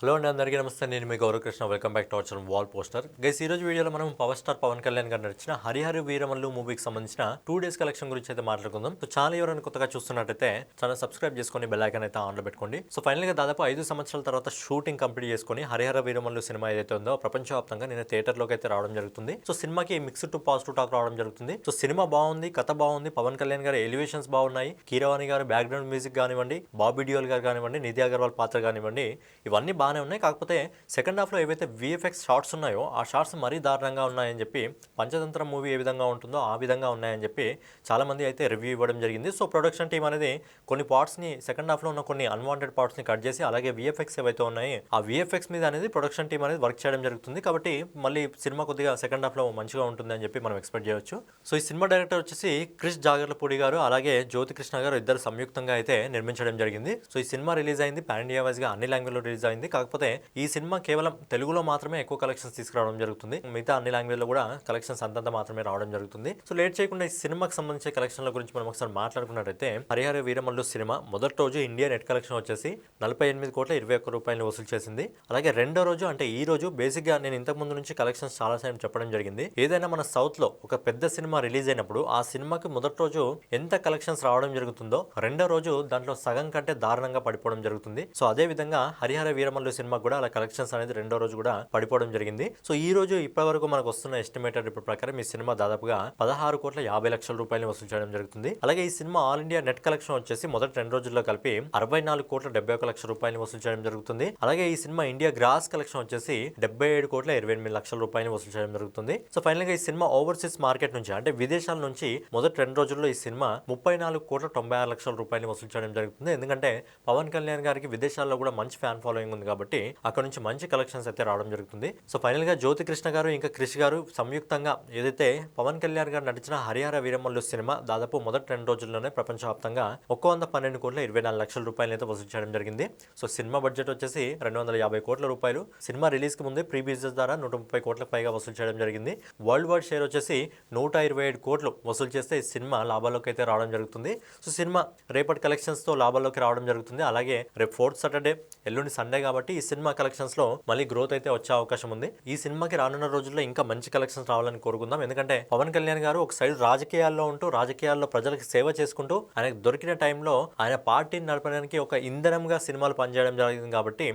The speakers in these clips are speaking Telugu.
హలో అండి, అందరికీ నమస్తే. నేను మీ Gauravkrishna. Welcome back to our channel wall poster. Guys, ఈ రోజు వీడియోలో మనం పవర్ స్టార్ పవన్ కళ్యాణ్ గారు నడిచిన హరిహర వీరమల్లు మూవీకి సంబంధించిన 2 days కలెక్షన్ గురించి అయితే మాట్లాడుకుందాం. సో ఛానల్ ఎవరైనా కొత్తగా చూస్తున్నట్టయితే ఛానల్ సబ్స్క్రైబ్ చేసుకొని బెల్ ఐకాన్ అయితే ఆన్లో పెట్టుకోండి. సో ఫైనల్గా దాదాపు 5 సంవత్సరాల తర్వాత షూటింగ్ కంప్లీట్ చేసుకొని హరిహర వీరమల్లు సినిమా ఏదైతే ఉందో ప్రపంచవ్యాప్తంగా నేను థియేటర్లోకి అయితే రావడం జరుగుతుంది. సో సినిమాకి మిక్స్డ్ టు పాజిటివ్ టాక్ రావడం జరుగుతుంది. సో సినిమా బాగుంది, కథ బాగుంది, పవన్ కళ్యాణ్ గారి ఎలివేషన్స్ బాగున్నాయి, కీరవాణి గారు బ్యాక్గ్రౌండ్ మ్యూజిక్ కానివ్వండి, బాబీ డియోల్ గారు కానివ్వండి, నిధి అగర్వాల్ పాత్ర కానివ్వండి, ఇవన్నీ బాగానే ఉన్నాయి. కాకపోతే సెకండ్ హాఫ్లో ఏవైతే విఎఫ్ఎక్స్ షార్ట్స్ ఉన్నాయో ఆ షార్ట్స్ మరీ దారుణంగా ఉన్నాయని చెప్పి, పంచతంత్ర మూవీ ఏ విధంగా ఉంటుందో ఆ విధంగా ఉన్నాయని చెప్పి చాలామంది అయితే రివ్యూ ఇవ్వడం జరిగింది. సో ప్రొడక్షన్ టీం అనేది కొన్ని పార్ట్స్ని, సెకండ్ హాఫ్లో ఉన్న కొన్ని అన్వాంటెడ్ పార్ట్స్ని కట్ చేసి, అలాగే విఎఫ్ఎక్స్ ఏవైతే ఉన్నాయి ఆ విఎఫ్ఎక్స్ మీద అనేది ప్రొడక్షన్ టీం అనేది వర్క్ చేయడం జరుగుతుంది. కాబట్టి మళ్ళీ సినిమా కొద్దిగా సెకండ్ హాఫ్లో మంచిగా ఉంటుంది అని చెప్పి మనం ఎక్స్పెక్ట్ చేయవచ్చు. సో ఈ సినిమా డైరెక్టర్ వచ్చేసి క్రిష్ జాగర్లపూడి గారు, అలాగే జ్యోతికృష్ణ గారు ఇద్దరు సంయుక్తంగా అయితే నిర్మించడం జరిగింది. సో ఈ సినిమా రిలీజ్ అయింది పాన్ ఇండియా వైజ్గా అన్ని లాంగ్వేజ్లో రిలీజ్ అయింది. కాకపోతే ఈ సినిమా కేవలం తెలుగులో మాత్రమే ఎక్కువ కలెక్షన్స్ తీసుకురావడం జరుగుతుంది. మిగతా అన్ని లాంగ్వేజ్లో కూడా కలెక్షన్స్ అంతంత మాత్రమే రావడం జరుగుతుంది. సో లేట్ చేయకుండా ఈ సినిమాకి సంబంధించిన కలెక్షన్ల గురించి మనం ఒకసారి మాట్లాడుకున్నట్టయితే, హరిహర వీరమల్లు సినిమా మొదటి రోజు ఇండియా నెట్ కలెక్షన్ వచ్చేసి 48,21 రూపాయలు వసూలు చేసింది. అలాగే రెండో రోజు అంటే ఈ రోజు బేసిక్గా నేను ఇంతకు ముందు నుంచి కలెక్షన్స్ చాలా సార్లు చెప్పడం జరిగింది. ఏదైనా మన సౌత్ లో ఒక పెద్ద సినిమా రిలీజ్ అయినప్పుడు ఆ సినిమాకి మొదటి రోజు ఎంత కలెక్షన్స్ రావడం జరుగుతుందో రెండో రోజు దాంట్లో సగం కంటే దారుణంగా పడిపోవడం జరుగుతుంది. సో అదే విధంగా హరిహర వీరమల్లు సినిమా కూడా అలా కలెక్షన్స్ అనేది రెండో రోజు కూడా పడిపోవడం జరిగింది. సో ఈ రోజు ఇప్పటి వరకు మనకు వస్తున్న ఎస్టిమేటెడ్ రిపోర్ట్ ప్రకారం ఈ సినిమా దాదాపుగా 16,50,00,000 రూపాయలు వసూలు చేయడం జరుగుతుంది. అలాగే ఈ cinema all India net collection వచ్చేసి మొదటి 2 రోజుల్లో కలిపి 64,71,00,000 రూపాయలు వసూలు చేయడం జరుగుతుంది. అలాగే ఈ సినిమా ఇండియా గ్రాస్ కలెక్షన్ వచ్చేసి 77,28,00,000 రూపాయలు వసూలు చేయడం జరుగుతుంది. సో ఫైనల్ గా ఈ సినిమా ఓవర్సీస్ మార్కెట్ నుంచి అంటే విదేశాల నుంచి మొదటి 2 రోజుల్లో ఈ సినిమా 34,96,00,000 రూపాయలు వసూలు చేయడం జరుగుతుంది. ఎందుకంటే పవన్ కళ్యాణ్ గారికి విదేశాల్లో కూడా మంచి ఫ్యాన్ ఫాలోయింగ్ ఉంది కాబట్టి అక్కడ నుంచి మంచి కలెక్షన్స్ అయితే రావడం జరుగుతుంది. సో ఫైనల్ గా జ్యోతికృష్ణ గారు ఇంకా క్రిష్ గారు సంయుక్తంగా ఏదైతే పవన్ కళ్యాణ్ గారు నటించిన హరిహర వీరమల్లు సినిమా దాదాపు మొదటి 2 రోజుల్లోనే ప్రపంచవ్యాప్తంగా 112,24,00,000 రూపాయలు అయితే వసూలు చేయడం జరిగింది. సో సినిమా బడ్జెట్ వచ్చేసి 250 కోట్ల రూపాయలు. సినిమా రిలీజ్ కి ముందే ప్రీ బిజినెస్ ద్వారా 130 కోట్లకు పైగా వసూలు చేయడం జరిగింది. వరల్డ్ వైడ్ షేర్ వచ్చేసి 127 కోట్లు వసూలు చేస్తే ఈ సినిమా లాభాల్లోకి అయితే రావడం జరుగుతుంది. సో సినిమా రేపటి కలెక్షన్స్ తో లాభాల్లోకి రావడం జరుగుతుంది. అలాగే రేపు 4th సాటర్డే, ఎల్లుండి సండే కాబట్టి ఈ సినిమా కలెక్షన్స్ లో మళ్ళీ గ్రోత్ అయితే వచ్చే అవకాశం ఉంది. ఈ సినిమాకి రానున్న రోజుల్లో ఇంకా మంచి కలెక్షన్స్ రావాలని కోరుకుందాం. ఎందుకంటే పవన్ కళ్యాణ్ గారు ఒక సైడ్ రాజకీయాల్లో ఉంటూ, రాజకీయాల్లో ప్రజలకు సేవ చేసుకుంటూ, ఆయనకు దొరికిన టైంలో ఆయన పార్టీని నడపడానికి ఒక ఇంధనంగా సినిమాలు పనిచేయడం జరిగింది. కాబట్టి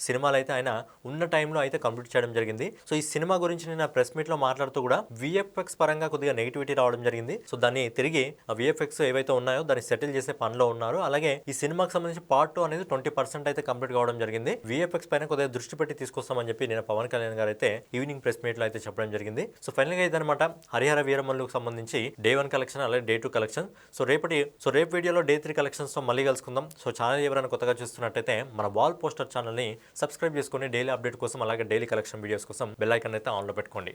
సినిమాలు అయితే ఆయన ఉన్న టైంలో అయితే కంప్లీట్ చేయడం జరిగింది. సో ఈ సినిమా గురించి నేను ప్రెస్ మీట్ లో మాట్లాడుతూ కూడా విఎఫ్ఎక్స్ పరంగా కొద్దిగా నెగిటివిటీ రావడం జరిగింది. సో దాన్ని తిరిగి ఆ విఎఫ్ఎక్స్ ఏవైతే ఉన్నాయో దాన్ని సెటిల్ చేసే పనిలో ఉన్నారు. అలాగే ఈ సినిమాకి సంబంధించి పార్ట్ 2 అనేది 20% అయితే కంప్లీట్ కావడం జరిగింది. విఎఫ్ఎక్స్ పైన కొద్దిగా దృష్టి పెట్టి తీసుకొస్తామని చెప్పి నేను పవన్ కళ్యాణ్ గారు అయితే ఈవినింగ్ ప్రెస్ మీట్ లో అయితే చెప్పడం జరిగింది. సో ఫైనల్ గా ఇదనమాట హరిహర వీరమల్లుకు సంబంధించి డే 1 కలెక్షన్, అలాగే డే 2 కలెక్షన్. సో రేపు వీడియోలో డే 3 కలెక్షన్స్ తో మళ్ళీ కలుసుకుందాం. సో ఛానల్ ఎవరైనా కొత్తగా చూస్తున్నట్టయితే మన వాల్ పోస్టర్ ఛానల్ ని సబ్స్క్రైబ్ చేసుకొని డైలీ అప్డేట్ కోసం, అలాగే డైలీ కలెక్షన్ వీడియోస్ కోసం బెల్ ఐకాన్ అయితే ఆన్ లో పెట్టుకోండి.